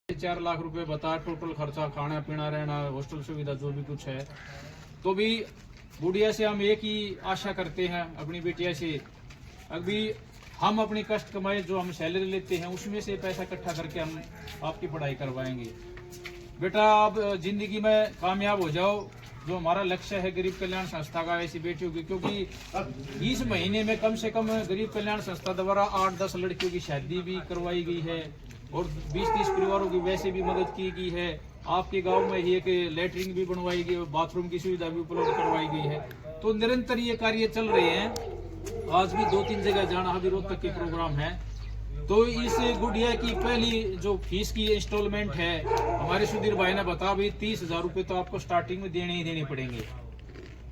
4 लाख रुपए बता, टोटल खर्चा खाना पीना रहना हॉस्टल सुविधा जो भी कुछ है। तो भी गुड़िया से हम एक ही आशा करते हैं अपनी बेटिया से, अभी हम अपनी कष्ट कमाए जो हम सैलरी लेते हैं उसमें से पैसा इकट्ठा करके हम आपकी पढ़ाई करवाएंगे। बेटा आप जिंदगी में कामयाब हो जाओ, जो हमारा लक्ष्य है गरीब कल्याण संस्था का ऐसी बेटियों की, क्योंकि इस महीने में कम से कम गरीब कल्याण संस्था द्वारा 8-10 लड़कियों की शादी भी करवाई गई है और 20-30 परिवारों की वैसे भी मदद की गई है। आपके गांव में ही एक लेटरिन भी बनवाई गई, बाथरूम की सुविधा भी उपलब्ध करवाई गई है। तो निरंतर ये कार्य चल रहे हैं। आज भी 2-3 जगह जाना, अभी रोहतक के प्रोग्राम है। तो इस गुड़िया की पहली जो फीस की इंस्टॉलमेंट है, हमारे सुधीर भाई ने बता भी 30,000 रुपये तो आपको स्टार्टिंग में देने ही देने पड़ेंगे।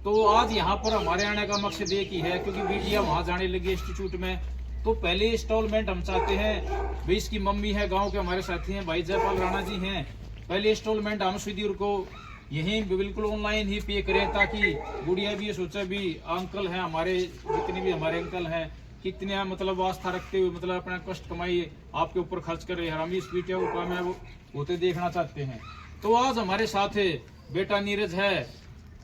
तो आज यहाँ पर हमारे आने का मकसद एक ही है, क्योंकि बिटिया वहाँ जाने लगी इंस्टीट्यूट में, तो पहले इंस्टॉलमेंट हम चाहते हैं भाई, इसकी मम्मी है गांव के हमारे साथी हैं भाई जयपाल राणा जी हैं, पहले इंस्टॉलमेंट हम सुधीर को यही बिल्कुल ऑनलाइन ही पे करें, ताकि गुड़िया भी ये सोचे भी अंकल हैं हमारे, जितने भी हमारे अंकल हैं कितने मतलब आस्था रखते हुए मतलब अपना कष्ट कमाई आपके ऊपर खर्च कर रहे हैं, हम इस बेटिया को कामयाब होते देखना चाहते हैं। तो आज हमारे साथ बेटा नीरज है,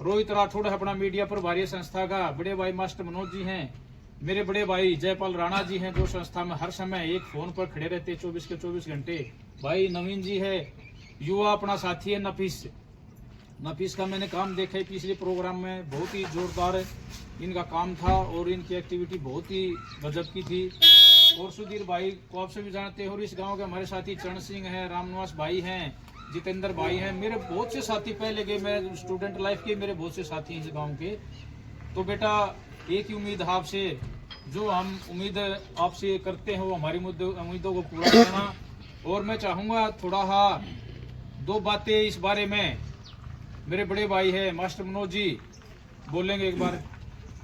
रोहित राठौड़ अपना मीडिया प्रभारी संस्था का, बड़े भाई मास्टर मनोज जी हैं, मेरे बड़े भाई जयपाल राणा जी हैं जो संस्था में हर समय एक फोन पर खड़े रहते 24 के 24 घंटे, भाई नवीन जी है, युवा अपना साथी है नफीस का मैंने काम देखा है पिछले प्रोग्राम में, बहुत ही जोरदार इनका काम था और इनकी एक्टिविटी बहुत ही गजब की थी। और सुधीर भाई को आप सभी जानते हैं, और इस गांव के हमारे साथी चरण सिंह हैं, रामनिवास भाई हैं, जितेंद्र भाई हैं, मेरे बहुत से साथी पहले के, मैं स्टूडेंट लाइफ के मेरे बहुत से साथी हैं इस गाँव के। तो बेटा एक ही उम्मीद है आपसे, जो हम उम्मीद आपसे करते हैं वो हमारी उम्मीदों को पूरा करना। और मैं चाहूँगा थोड़ा 2 बातें इस बारे में, मेरे बड़े भाई है मास्टर मनोज जी बोलेंगे एक बार।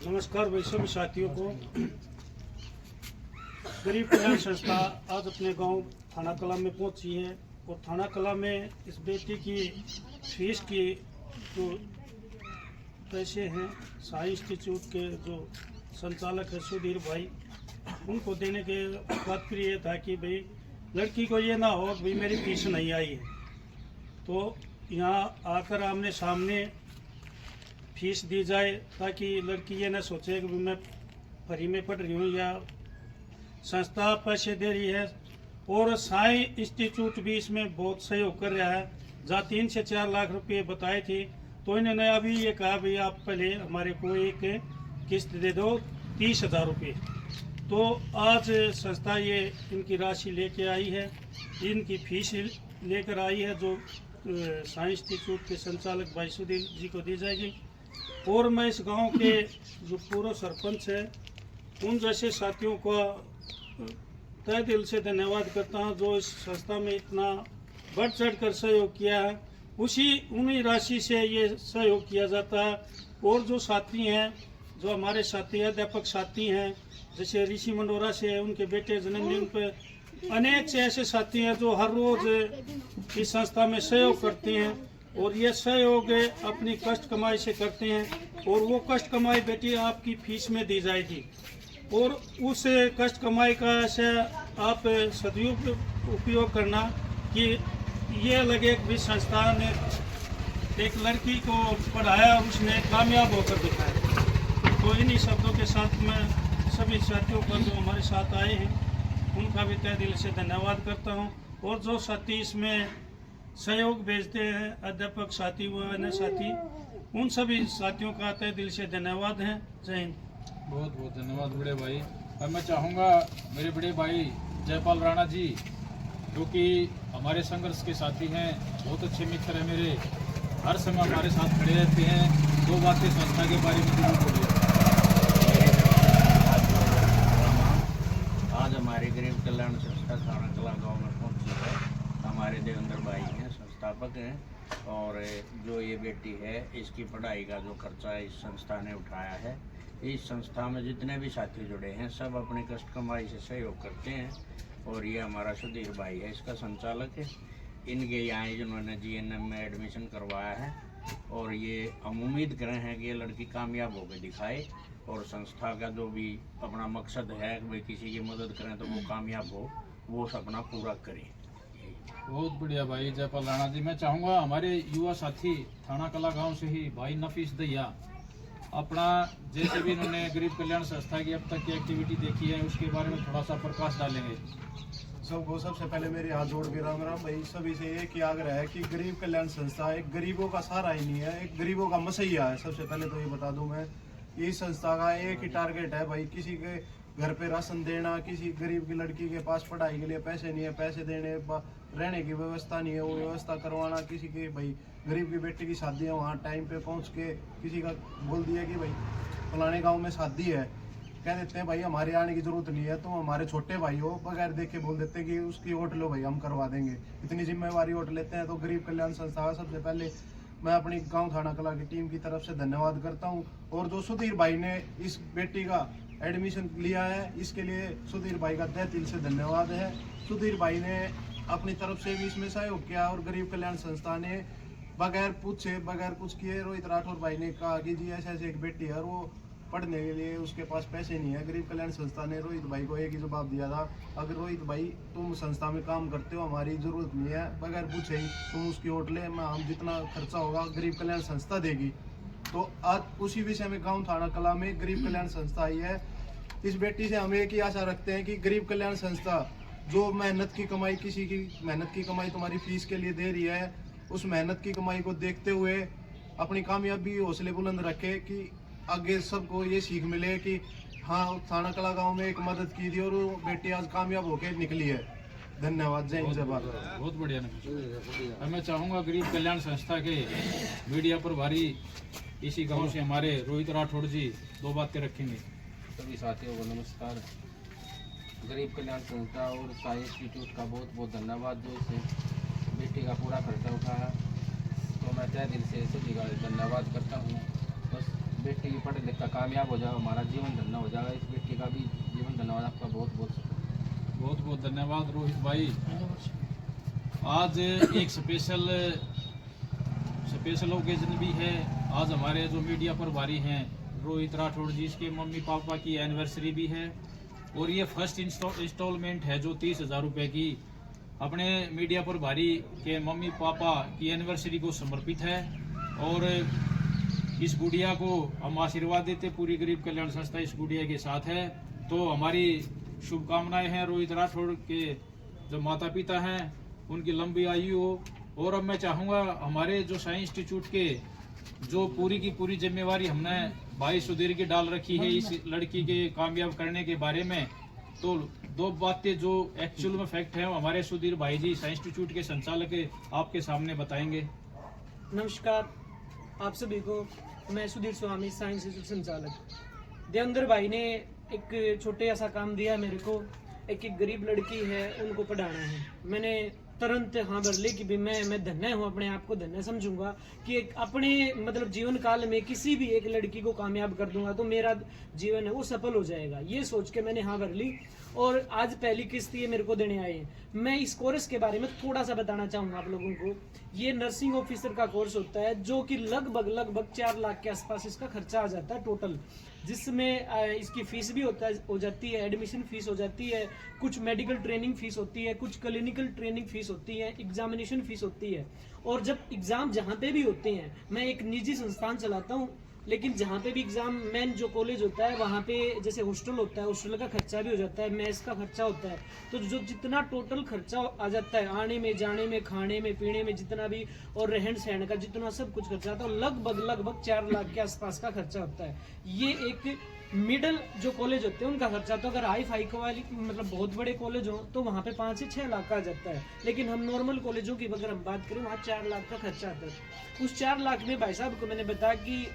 नमस्कार भाई सभी साथियों को। गरीब कल्याण संस्था आज अपने गांव थाना कला में पहुंची है और थाना कला में इस बेटी की फीस की जो पैसे हैं साई इंस्टीट्यूट के जो संचालक है सुधीर भाई, उनको देने के तात्पर्य ये था कि भाई लड़की को ये ना हो भाई मेरी फीस नहीं आई है, तो यहाँ आकर आमने सामने फीस दी जाए, ताकि लड़की ये ना सोचे कि मैं फ्री में पढ़ रही हूँ या संस्था पैसे दे रही है। और साई इंस्टीट्यूट भी इसमें बहुत सहयोग कर रहा है, जहाँ 3 से 4 लाख रुपए बताए थे, तो इन्होंने अभी ये कहा भाई आप पहले हमारे को एक किस्त दे दो 30,000 रुपये। तो आज संस्था ये इनकी राशि लेके आई है, इनकी फीस लेकर आई है, जो साई इंस्टीट्यूट के संचालक भाई सुधीर जी को दी जाएगी। और मैं इस गांव के जो पूर्व सरपंच है उन जैसे साथियों को तहे दिल से धन्यवाद करता हूं, जो इस संस्था में इतना बढ़ चढ़ कर सहयोग किया है, उन्हीं राशि से ये सहयोग किया जाता है। और जो साथी हैं, जो हमारे साथी अध्यापक साथी हैं, जैसे ऋषि मंडोरा से है, उनके बेटे जन्मदिन पे अनेक से ऐसे साथी हैं जो हर रोज इस संस्था में सहयोग करते हैं, और ये सहयोग अपनी कष्ट कमाई से करते हैं, और वो कष्ट कमाई बेटी आपकी फीस में दी जाएगी। और उस कष्ट कमाई का ऐसे आप सदुपयोग करना कि ये लगे कि संस्था ने एक लड़की को पढ़ाया और उसने कामयाब होकर दिखाया। तो इन्हीं शब्दों के साथ मैं सभी साथियों का जो हमारे साथ आए हैं उनका भी तहे दिल से धन्यवाद करता हूं। और जो साथी इसमें सहयोग भेजते हैं, अध्यापक साथी व अन्य साथी, उन सभी साथियों का तहे दिल से धन्यवाद है। जय हिंद। बहुत बहुत धन्यवाद बड़े भाई। और मैं चाहूँगा मेरे बड़े भाई जयपाल राणा जी, जो कि हमारे संघर्ष के साथी हैं, बहुत अच्छे मित्र हैं मेरे, हर समय हमारे साथ खड़े रहते हैं, 2 बातें संस्था के बारे में जरूर बोलिए। आज हमारी गरीब कल्याण संस्था थाना कला गाँव में पहुंची है। हमारे देवेंद्र भाई हैं, संस्थापक हैं, और जो ये बेटी है इसकी पढ़ाई का जो खर्चा इस संस्था ने उठाया है। इस संस्था में जितने भी साथी जुड़े हैं सब अपनी कष्ट कमाई से सहयोग करते हैं, और ये हमारा सुधीर भाई है इसका संचालक है। इनके यहाँ जिन्होंने GNM में एडमिशन करवाया है, और ये हम उम्मीद करें हैं कि ये लड़की कामयाब होकर दिखाए, और संस्था का जो भी अपना मकसद है कि भाई किसी की मदद करें तो वो कामयाब हो, वो सपना पूरा करें। बहुत बढ़िया भाई जयपाल राणा जी। मैं चाहूंगा हमारे युवा साथी थाना कला गांव से ही भाई नफीस दैया अपना, जैसे भी इन्होंने गरीब कल्याण संस्था की अब तक की एक्टिविटी देखी है उसके बारे में थोड़ा सा प्रकाश डालेंगे। सबको सबसे पहले मेरे हाथ जोड़ के राम राम भाई। सभी से एक ही आग्रह है कि गरीब कल्याण संस्था एक गरीबों का सहारा ही नहीं है, एक गरीबों का मसैया है। सबसे पहले तो ये बता दूं मैं, इस संस्था का एक ही टारगेट है भाई, किसी के घर पे राशन देना, किसी गरीब की लड़की के पास पढ़ाई के लिए पैसे नहीं है, पैसे देने रहने की व्यवस्था नहीं है, वो व्यवस्था करवाना, किसी के भाई गरीब की बेटी की शादी है वहाँ टाइम पे पहुँच के किसी का बोल दिया कि भाई फलाने गाँव में शादी है, कह देते हैं भाई हमारे आने की जरूरत नहीं है, तुम हमारे छोटे भाई हो, बगैर देख के बोल देते हैं कि उसकी वोट लो भाई हम करवा देंगे। इतनी जिम्मेवारी वोट लेते हैं। तो गरीब कल्याण संस्था सबसे पहले मैं अपनी गांव थाना कला की टीम की तरफ से धन्यवाद करता हूं। और जो सुधीर भाई ने इस बेटी का एडमिशन लिया है, इसके लिए सुधीर भाई का तहे दिल से धन्यवाद है। सुधीर भाई ने अपनी तरफ से भी इसमें सहयोग किया और गरीब कल्याण संस्था ने बगैर पूछे बगैर कुछ किए रोहित राठौर भाई ने कहा कि जी ऐसे ऐसे एक बेटी है और वो पढ़ने के लिए उसके पास पैसे नहीं है। गरीब कल्याण संस्था ने रोहित भाई को एक ही जवाब दिया था, अगर रोहित भाई तुम संस्था में काम करते हो, हमारी जरूरत नहीं है, बगैर पूछे ही तुम उसकी वोट ले, मैं हम जितना खर्चा होगा गरीब कल्याण संस्था देगी। तो आज उसी विषय में गाँव थाना कला में गरीब कल्याण संस्था आई है। इस बेटी से हम एक ही आशा रखते हैं कि गरीब कल्याण संस्था जो मेहनत की कमाई, किसी की मेहनत की कमाई तुम्हारी फीस के लिए दे रही है, उस मेहनत की कमाई को देखते हुए अपनी कामयाबी हौसले बुलंद रखे कि आगे सबको ये सीख मिले कि हाँ थाना कला गांव में एक मदद की थी और वो बेटी आज कामयाब होकर निकली है। धन्यवाद। जय हिंद जय भारत। बहुत बढ़िया नफीस। अब मैं चाहूंगा गरीब कल्याण संस्था के मीडिया प्रभारी इसी गांव से हमारे रोहित राठौड़ जी दो बातें रखेंगे। सभी साथियों को नमस्कार। गरीब कल्याण संस्था और साई इंस्टीट्यूट का बहुत बहुत धन्यवाद जो इसे बेटी का पूरा खर्चा उठाया। तो मैं तहे दिल से सभी का धन्यवाद करता हूँ। बस बेटी की पढ़ लिख कर कामयाब हो जाए, हमारा जीवन धन्य हो जाएगा। इस बेटी का भी जीवन धन्यवाद। आपका बहुत बहुत धन्यवाद रोहित भाई। आज एक स्पेशल ओकेजन भी है। आज हमारे जो मीडिया प्रभारी हैं रोहित राठौड़ जी, इसके मम्मी पापा की एनिवर्सरी भी है और ये फर्स्ट इंस्टॉलमेंट है जो 30,000 रुपये की अपने मीडिया प्रभारी के मम्मी पापा की एनिवर्सरी को समर्पित है। और इस गुड़िया को हम आशीर्वाद देते, पूरी गरीब कल्याण संस्था इस गुड़िया के साथ है। तो हमारी शुभकामनाएं हैं रोहित राठौड़ के जो माता पिता हैं उनकी लंबी आयु हो। और अब मैं चाहूँगा हमारे जो साई इंस्टीट्यूट के जो पूरी की पूरी जिम्मेवारी हमने भाई सुधीर की डाल रखी है इस लड़की के कामयाब करने के बारे में, तो दो बातें जो एक्चुअल में फैक्ट है हमारे सुधीर भाई जी साई इंस्टीट्यूट के संचालक आपके सामने बताएंगे। नमस्कार आप सभी को। मैं सुधीर स्वामी साइंस इंस्टीट्यूट संचालक। देवेंद्र भाई ने एक छोटे ऐसा काम दिया है मेरे को। एक गरीब लड़की है, उनको पढ़ाना है। मैंने तुरंत हाँ भर ली कि भी मैं धन्य हूँ, अपने आप को धन्य समझूंगा कि एक अपने मतलब जीवन काल में किसी भी एक लड़की को कामयाब कर दूंगा तो मेरा जीवन है वो सफल हो जाएगा। ये सोच के मैंने हाँ भर ली और आज पहली किस्त ये मेरे को देने आए हैं। मैं इस कोर्स के बारे में थोड़ा सा बताना चाहूँगा आप लोगों को। ये नर्सिंग ऑफिसर का कोर्स होता है जो कि लगभग 4 लाख के आसपास इसका खर्चा आ जाता है टोटल, जिसमें इसकी फीस भी हो जाती है, एडमिशन फीस हो जाती है, कुछ मेडिकल ट्रेनिंग फीस होती है, कुछ क्लिनिकल ट्रेनिंग फीस होती है, एग्जामिनेशन फीस होती है। और जब एग्जाम जहाँ पे भी होते हैं, मैं एक निजी संस्थान चलाता हूँ, लेकिन जहाँ पे भी एग्जाम मेन जो कॉलेज होता है वहाँ पे जैसे हॉस्टल होता है, हॉस्टल का खर्चा भी हो जाता है, मेस का खर्चा होता है। तो जो जितना टोटल खर्चा आ जाता है आने में जाने में खाने में पीने में जितना भी और रहन सहन का जितना सब कुछ खर्चा आता है लगभग 4 लाख के आसपास का खर्चा होता है। ये एक मिडल जो कॉलेज होते हैं उनका खर्चा। तो अगर हाई फाई वाली मतलब बहुत बड़े कॉलेज हो तो वहाँ पे 5 से 6 लाख का आ जाता है, लेकिन हम नॉर्मल कॉलेजों की अगर हम बात करें वहाँ 4 लाख का खर्चा आता है। उस 4 लाख में भाई साहब को मैंने बताया कि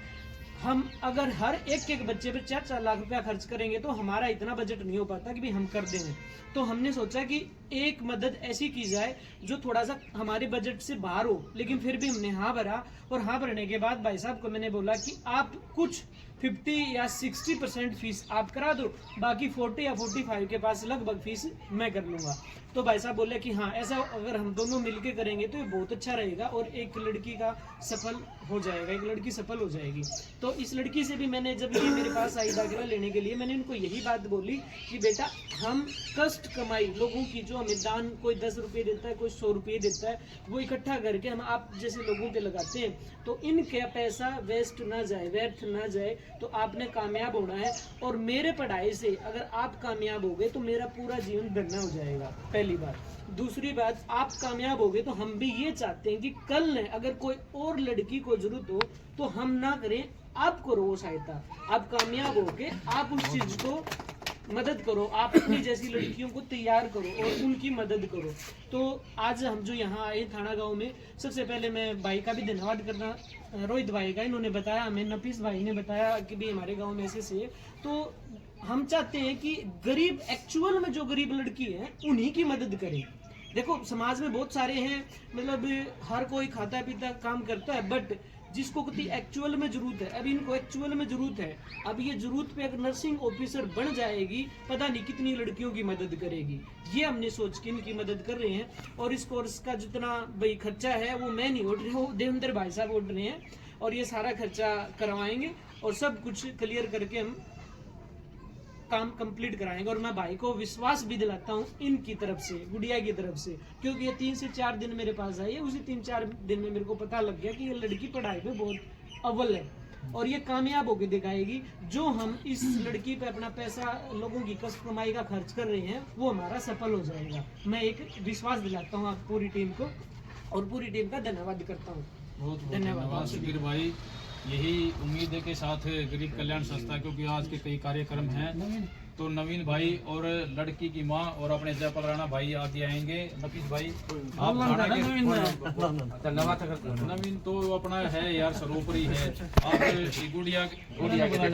हम अगर हर एक बच्चे पे 4 लाख रुपया खर्च करेंगे तो हमारा इतना बजट नहीं हो पाता कि भी हम कर देंगे। तो हमने सोचा कि एक मदद ऐसी की जाए जो थोड़ा सा हमारे बजट से बाहर हो, लेकिन फिर भी हमने हाँ भरा। और हाँ भरने के बाद भाई साहब को मैंने बोला कि आप कुछ 50 या 60% फीस आप करा दो, बाकी 40 या 45 के पास लगभग फीस मैं कर लूँगा। तो भाई साहब बोले कि हाँ ऐसा अगर हम दोनों मिलके करेंगे तो ये बहुत अच्छा रहेगा और एक लड़की का सफल हो जाएगा, एक लड़की सफल हो जाएगी। तो इस लड़की से भी मैंने जब ये मेरे पास आई दाखिला लेने के लिए, मैंने उनको यही बात बोली कि बेटा हम कष्ट कमाई लोगों की जो हमें दान, कोई 10 रुपये देता है, कोई 100 रुपये देता है, वो इकट्ठा करके हम आप जैसे लोगों पे लगाते हैं। तो इनका पैसा वेस्ट ना जाए, व्यर्थ ना जाए, तो आपने कामयाब होना है। और मेरे पढ़ाई से अगर आप कामयाब हो गए तो मेरा पूरा जीवन धन्य हो जाएगा, पहली बात। दूसरी बात, आप कामयाब हो गए तो हम भी ये चाहते हैं कि कल ने अगर कोई और लड़की को जरूरत हो तो हम ना करें, आप करो वो सहायता। आप कामयाब हो के आप उस चीज को मदद करो, आप अपनी जैसी लड़कियों को तैयार करो और उनकी मदद करो। तो आज हम जो यहाँ आए थाना गांव में, सबसे पहले मैं भाई का भी धन्यवाद करना, रोहित भाई का, इन्होंने बताया हमें, नफीस भाई ने बताया कि भी हमारे गांव में ऐसे से। तो हम चाहते हैं कि गरीब, एक्चुअल में जो गरीब लड़की है उन्हीं की मदद करें। देखो समाज में बहुत सारे हैं, मतलब हर कोई खाता पीता काम करता है, बट जिसको कितनी एक्चुअल में जरूरत है, अब इनको एक्चुअल में जरूरत है। अब ये जरूरत पे अगर नर्सिंग ऑफिसर बन जाएगी, पता नहीं कितनी लड़कियों की मदद करेगी। ये हमने सोच के इनकी मदद कर रहे हैं। और इस कोर्स का जितना भाई खर्चा है वो मैं नहीं उठ रही हूँ, देवेंद्र भाई साहब उठ रहे हैं, और ये सारा खर्चा करवाएंगे और सब कुछ क्लियर करके हम काम कंप्लीट कराएंगे। और मैं भाई को विश्वास भी दिलाता हूँ इनकी तरफ से, गुड़िया की तरफ से, क्योंकि ये 3 से 4 दिन मेरे पास आई है। उसी 3-4 दिन में मेरे को पता लग गया कि ये लड़की पढ़ाई में बहुत अव्वल है और ये कामयाब होकर दिखाएगी। जो हम इस लड़की पे अपना पैसा, लोगों की कष्ट कमाई का खर्च कर रहे हैं, वो हमारा सफल हो जाएगा। मैं एक विश्वास दिलाता हूँ आप पूरी टीम को, और पूरी टीम का धन्यवाद करता हूँ। बहुत धन्यवाद शबीर भाई। यही उम्मीद है के साथ गरीब कल्याण संस्था, क्योंकि आज के कई कार्यक्रम हैं, तो नवीन भाई और लड़की की माँ और अपने जयपाल राणा भाई आदि आएंगे। नफीस भाई आप धन्यवाद करता हूँ। नवीन तो अपना है यार, सरोपरी है। आप गुड़िया